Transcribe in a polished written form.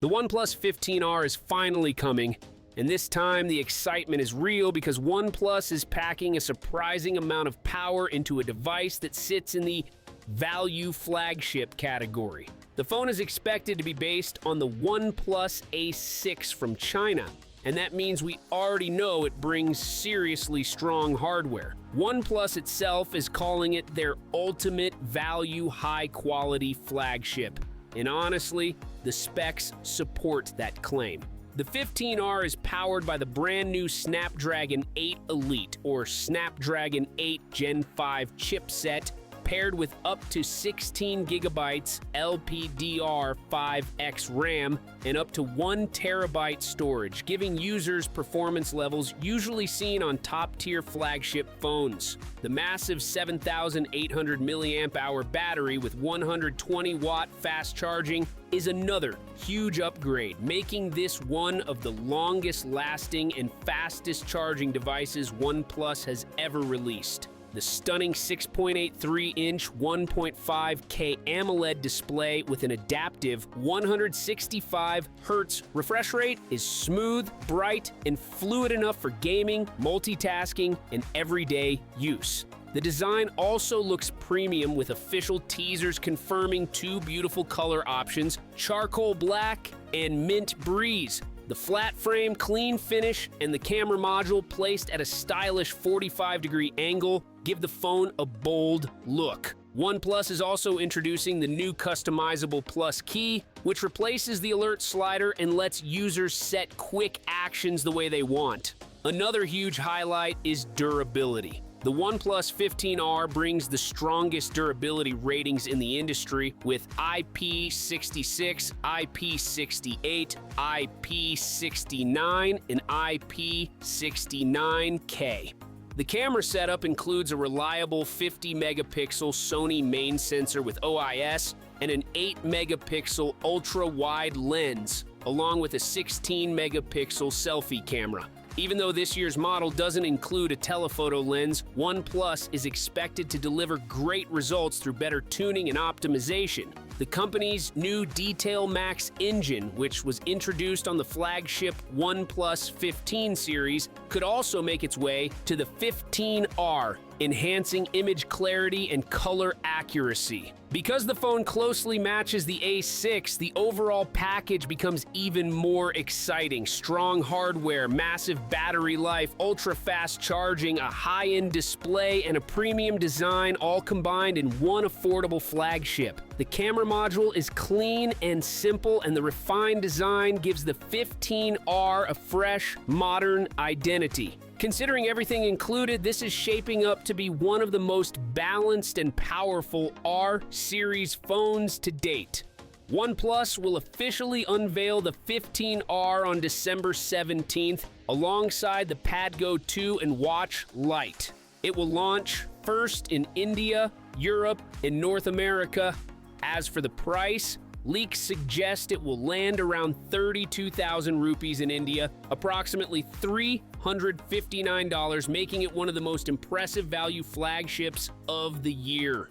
The OnePlus 15R is finally coming, and this time the excitement is real because OnePlus is packing a surprising amount of power into a device that sits in the value flagship category. The phone is expected to be based on the OnePlus A6 from China, and that means we already know it brings seriously strong hardware. OnePlus itself is calling it their ultimate value high-quality flagship. And honestly, the specs support that claim. The 15R is powered by the brand new Snapdragon 8 Elite or Snapdragon 8 Gen 5 chipset, paired with up to 16 gigabytes LPDDR5X RAM and up to 1 terabyte storage, giving users performance levels usually seen on top-tier flagship phones. The massive 7,800 milliamp hour battery with 120-watt fast charging is another huge upgrade, making this one of the longest-lasting and fastest-charging devices OnePlus has ever released. The stunning 6.83-inch 1.5K AMOLED display with an adaptive 165 Hz refresh rate is smooth, bright, and fluid enough for gaming, multitasking, and everyday use. The design also looks premium with official teasers confirming two beautiful color options, charcoal black and mint breeze. The flat frame, clean finish, and the camera module placed at a stylish 45-degree angle give the phone a bold look. OnePlus is also introducing the new customizable Plus key, which replaces the alert slider and lets users set quick actions the way they want. Another huge highlight is durability. The OnePlus 15R brings the strongest durability ratings in the industry with IP66, IP68, IP69, and IP69K. The camera setup includes a reliable 50-megapixel Sony main sensor with OIS and an 8-megapixel ultra-wide lens, along with a 16-megapixel selfie camera. Even though this year's model doesn't include a telephoto lens, OnePlus is expected to deliver great results through better tuning and optimization. The company's new Detail Max engine, which was introduced on the flagship OnePlus 15 series, could also make its way to the 15R, enhancing image clarity and color accuracy. Because the phone closely matches the A6, the overall package becomes even more exciting. Strong hardware, massive battery life, ultra-fast charging, a high-end display, and a premium design all combined in one affordable flagship. The camera module is clean and simple, and the refined design gives the 15R a fresh, modern identity. Considering everything included, this is shaping up to be one of the most balanced and powerful R-series phones to date. OnePlus will officially unveil the 15R on December 17th alongside the Padgo 2 and Watch Lite. It will launch first in India, Europe, and North America. As for the price, leaks suggest it will land around 32,000 rupees in India, approximately $359, making it one of the most impressive value flagships of the year.